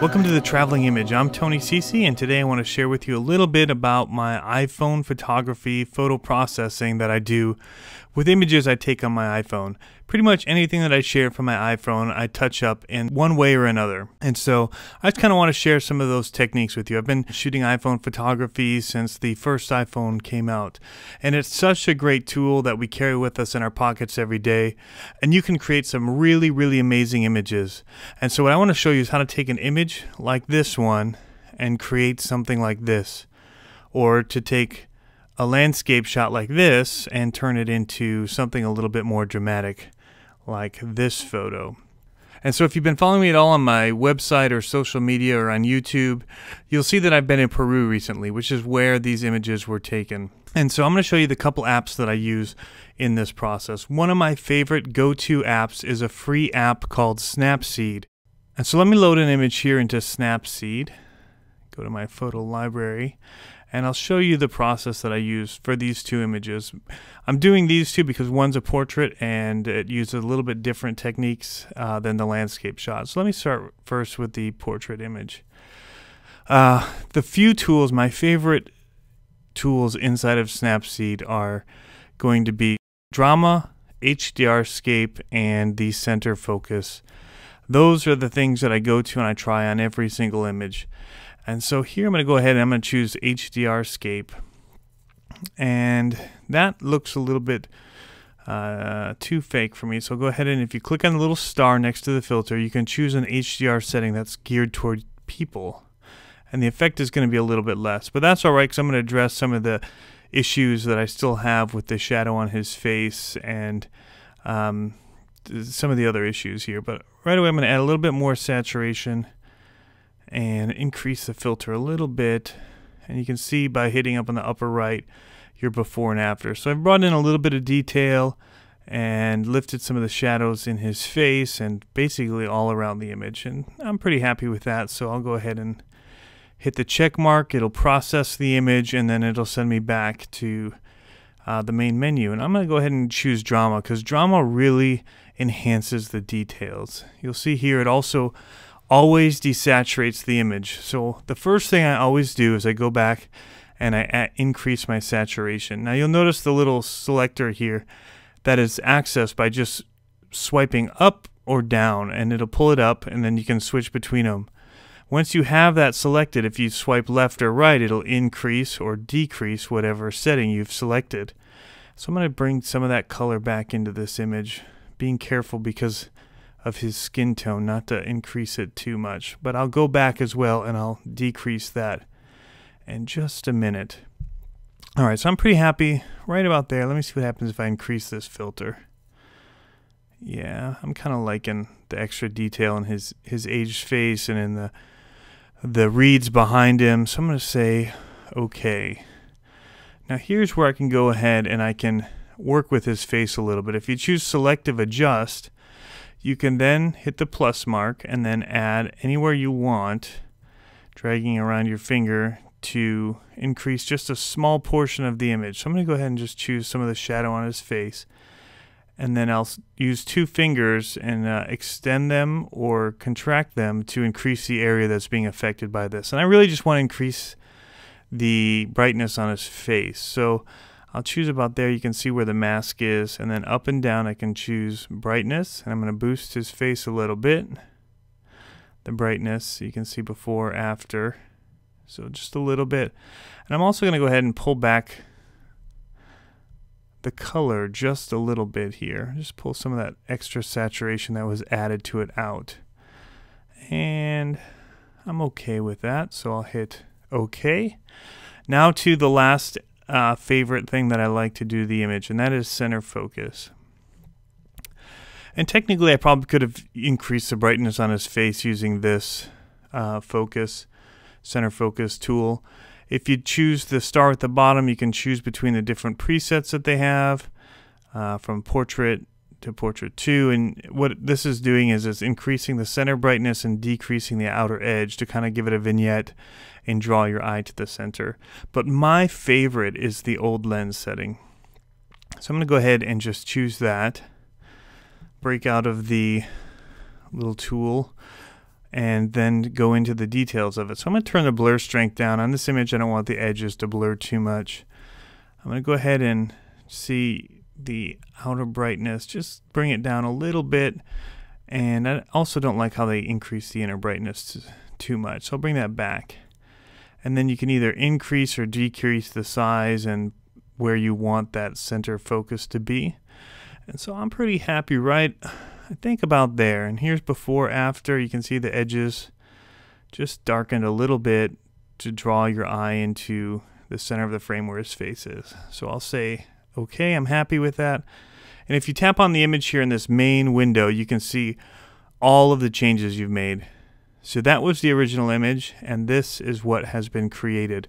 Welcome to the Traveling Image. I'm Tony Cece, and today I want to share with you a little bit about my iPhone photography, photo processing that I do with images I take on my iPhone. Pretty much anything that I share from my iPhone, I touch up in one way or another. And so I just kind of want to share some of those techniques with you. I've been shooting iPhone photography since the first iPhone came out. And it's such a great tool that we carry with us in our pockets every day. And you can create some really, really amazing images. And so what I want to show you is how to take an image like this one and create something like this. Or to take a landscape shot like this and turn it into something a little bit more dramatic, like this photo. And so if you've been following me at all on my website or social media or on YouTube, you'll see that I've been in Peru recently, which is where these images were taken. And so I'm going to show you the couple apps that I use in this process. One of my favorite go-to apps is a free app called Snapseed. And so let me load an image here into Snapseed. Go to my photo library. And I'll show you the process that I use for these two images. I'm doing these two because one's a portrait and it uses a little bit different techniques than the landscape shot. So let me start first with the portrait image. The few tools, my favorite tools inside of Snapseed are going to be Drama, HDRscape, and the center focus. Those are the things that I go to and I try on every single image. And so here I'm going to go ahead and I'm going to choose HDRscape. And that looks a little bit too fake for me. So go ahead and if you click on the little star next to the filter, you can choose an HDR setting that's geared toward people. And the effect is going to be a little bit less. But that's all right because I'm going to address some of the issues that I still have with the shadow on his face and some of the other issues here. But right away I'm going to add a little bit more saturation and increase the filter a little bit, and you can see by hitting up on the upper right your before and after. So I've brought in a little bit of detail and lifted some of the shadows in his face and basically all around the image, and I'm pretty happy with that. So I'll go ahead and hit the check mark. It'll process the image and then it'll send me back to the main menu, and I'm going to go ahead and choose Drama because Drama really enhances the details. You'll see here it also always desaturates the image. So the first thing I always do is I go back and I increase my saturation. Now you'll notice the little selector here that is accessed by just swiping up or down, and it'll pull it up and then you can switch between them. Once you have that selected, if you swipe left or right, it'll increase or decrease whatever setting you've selected. So I'm going to bring some of that color back into this image, being careful because of his skin tone, not to increase it too much. But I'll go back as well and I'll decrease that in just a minute. Alright, so I'm pretty happy right about there. Let me see what happens if I increase this filter. Yeah, I'm kind of liking the extra detail in his aged face and in the reeds behind him. So I'm going to say okay. Now here's where I can go ahead and I can work with his face a little bit. If you choose Selective Adjust, you can then hit the plus mark and then add anywhere you want, dragging around your finger to increase just a small portion of the image. So I'm going to go ahead and just choose some of the shadow on his face, and then I'll use two fingers and extend them or contract them to increase the area that's being affected by this. And I really just want to increase the brightness on his face. So I'll choose about there. You can see where the mask is, and then up and down I can choose brightness, and I'm going to boost his face a little bit. The brightness, you can see before, after, so just a little bit. And I'm also going to go ahead and pull back the color just a little bit here. Just pull some of that extra saturation that was added to it out. And I'm okay with that, so I'll hit OK. Now to the last favorite thing that I like to do to the image, and that is center focus. And technically I probably could have increased the brightness on his face using this center focus tool. If you choose the star at the bottom, you can choose between the different presets that they have, from portrait to portrait 2, and what this is doing is it's increasing the center brightness and decreasing the outer edge to kind of give it a vignette and draw your eye to the center. But my favorite is the old lens setting. So I'm going to go ahead and just choose that, break out of the little tool, and then go into the details of it. So I'm going to turn the blur strength down. On this image, I don't want the edges to blur too much. I'm going to go ahead and see the outer brightness, just bring it down a little bit. And I also don't like how they increase the inner brightness too much, so I'll bring that back. And then you can either increase or decrease the size and where you want that center focus to be. And so I'm pretty happy right, I think about there. And here's before, after. You can see the edges just darkened a little bit to draw your eye into the center of the frame where his face is. So I'll say, okay, I'm happy with that. And if you tap on the image here in this main window, you can see all of the changes you've made. So that was the original image, and this is what has been created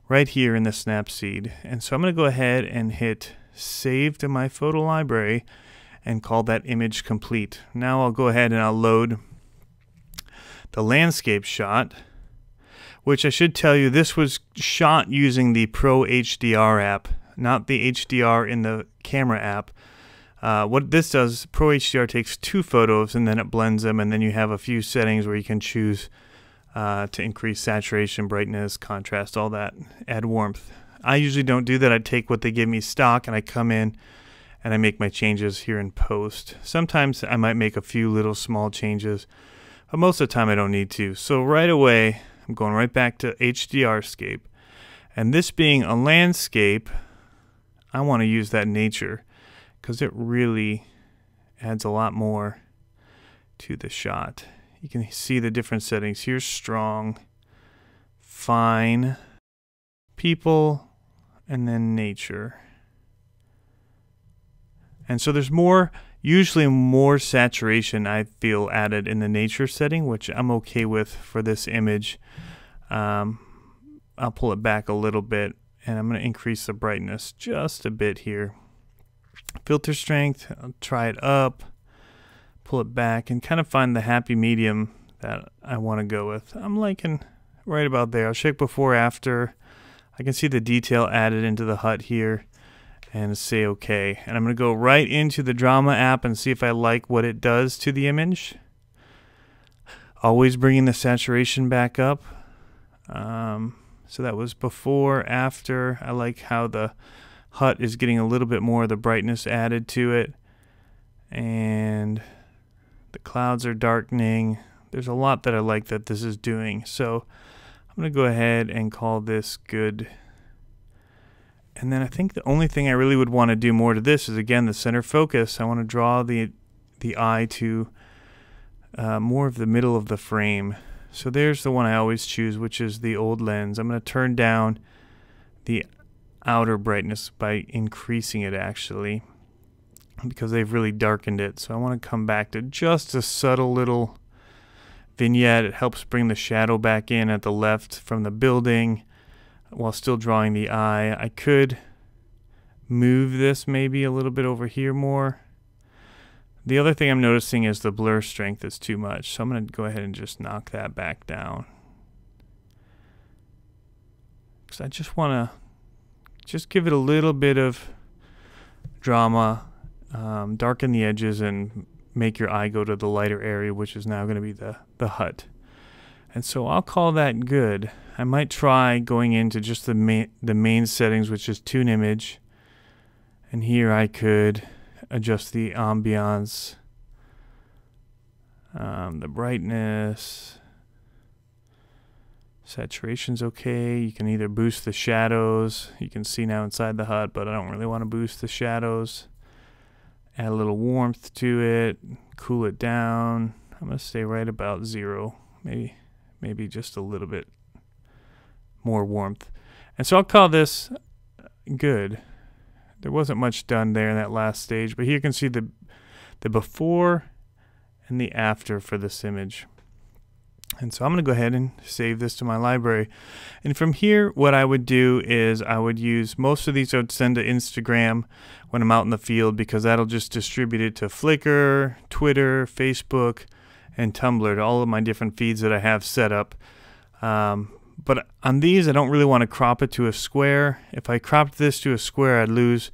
right here in the Snapseed. And so I'm going to go ahead and hit Save to my photo library and call that image complete. Now I'll go ahead and I'll load the landscape shot, which I should tell you, this was shot using the Pro HDR app, not the HDR in the camera app. What this does, Pro HDR takes 2 photos and then it blends them, and then you have a few settings where you can choose to increase saturation, brightness, contrast, all that, add warmth. I usually don't do that. I take what they give me stock and I come in and I make my changes here in post. Sometimes I might make a few little small changes, but most of the time I don't need to. So right away, I'm going right back to HDRscape. And this being a landscape, I want to use that nature because it really adds a lot more to the shot. You can see the different settings. Here's strong, fine, people, and then nature. And so there's usually more saturation I feel added in the nature setting, which I'm okay with for this image. I'll pull it back a little bit, and I'm going to increase the brightness just a bit here. Filter strength, I'll try it up, pull it back, and kind of find the happy medium that I want to go with. I'm liking right about there. I'll check before, after. I can see the detail added into the hut here and say okay. And I'm going to go right into the Drama app and see if I like what it does to the image. Always bringing the saturation back up. So that was before, after. I like how the hut is getting a little bit more of the brightness added to it. And the clouds are darkening. There's a lot that I like that this is doing. So I'm going to go ahead and call this good. And then I think the only thing I really would want to do more to this is, again, the center focus. I want to draw the eye to more of the middle of the frame. So there's the one I always choose, which is the old lens. I'm going to turn down the outer brightness by increasing it, actually, because they've really darkened it. So I want to come back to just a subtle little vignette. It helps bring the shadow back in at the left from the building while still drawing the eye. I could move this maybe a little bit over here more. The other thing I'm noticing is the blur strength is too much, so I'm going to go ahead and just knock that back down. Because I just want to just give it a little bit of drama, darken the edges, and make your eye go to the lighter area, which is now going to be the hut. And so I'll call that good. I might try going into just the main settings, which is tune image. And here I could adjust the ambiance, the brightness, saturation's okay. You can either boost the shadows. You can see now inside the hut, but I don't really want to boost the shadows. Add a little warmth to it, cool it down. I'm going to stay right about 0, maybe just a little bit more warmth. And so I'll call this good. There wasn't much done there in that last stage, but here you can see the before and the after for this image. And so I'm going to go ahead and save this to my library. And from here, what I would do is I would use most of these I would send to Instagram when I'm out in the field, because that'll just distribute it to Flickr, Twitter, Facebook, and Tumblr, to all of my different feeds that I have set up. But on these, I don't really want to crop it to a square. If I cropped this to a square, I'd lose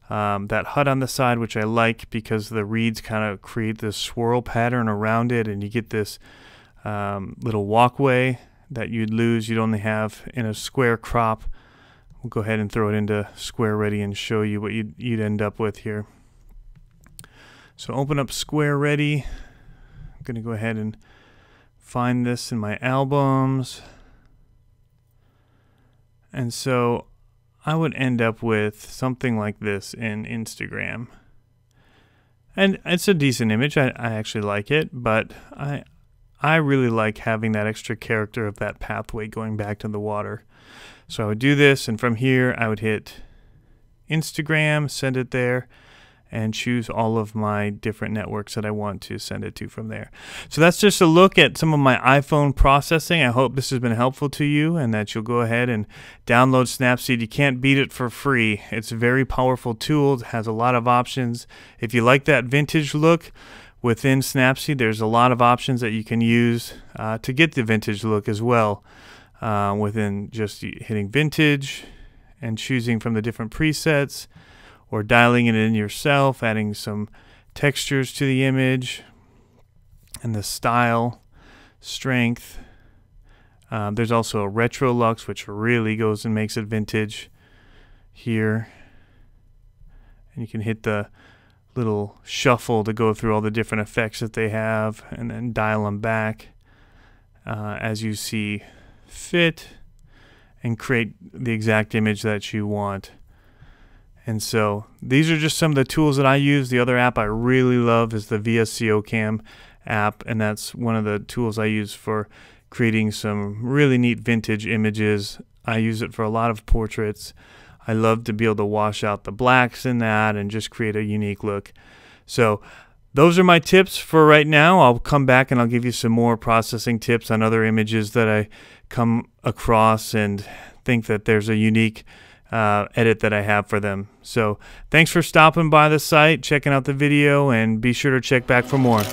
that hut on the side, which I like because the reeds kind of create this swirl pattern around it, and you get this little walkway that you'd lose, you'd only have in a square crop. We'll go ahead and throw it into Square Ready and show you what you'd end up with here. So open up Square Ready. I'm going to go ahead and find this in my albums. And so I would end up with something like this in Instagram. And it's a decent image. I actually like it, but I really like having that extra character of that pathway going back to the water. So I would do this, and from here I would hit Instagram, send it there, and choose all of my different networks that I want to send it to from there. So that's just a look at some of my iPhone processing. I hope this has been helpful to you and that you'll go ahead and download Snapseed. You can't beat it for free. It's a very powerful tool. It has a lot of options. If you like that vintage look within Snapseed, there's a lot of options that you can use to get the vintage look as well, within just hitting vintage and choosing from the different presets, or dialing it in yourself, adding some textures to the image, and the style, strength. There's also a retro lux, which really goes and makes it vintage here. And you can hit the little shuffle to go through all the different effects that they have, and then dial them back as you see fit, and create the exact image that you want. And so these are just some of the tools that I use. The other app I really love is the VSCO Cam app, and that's one of the tools I use for creating some really neat vintage images. I use it for a lot of portraits. I love to be able to wash out the blacks in that and just create a unique look. So those are my tips for right now. I'll come back and I'll give you some more processing tips on other images that I come across and think that there's a unique edit that I have for them. So thanks for stopping by the site, checking out the video, and be sure to check back for more.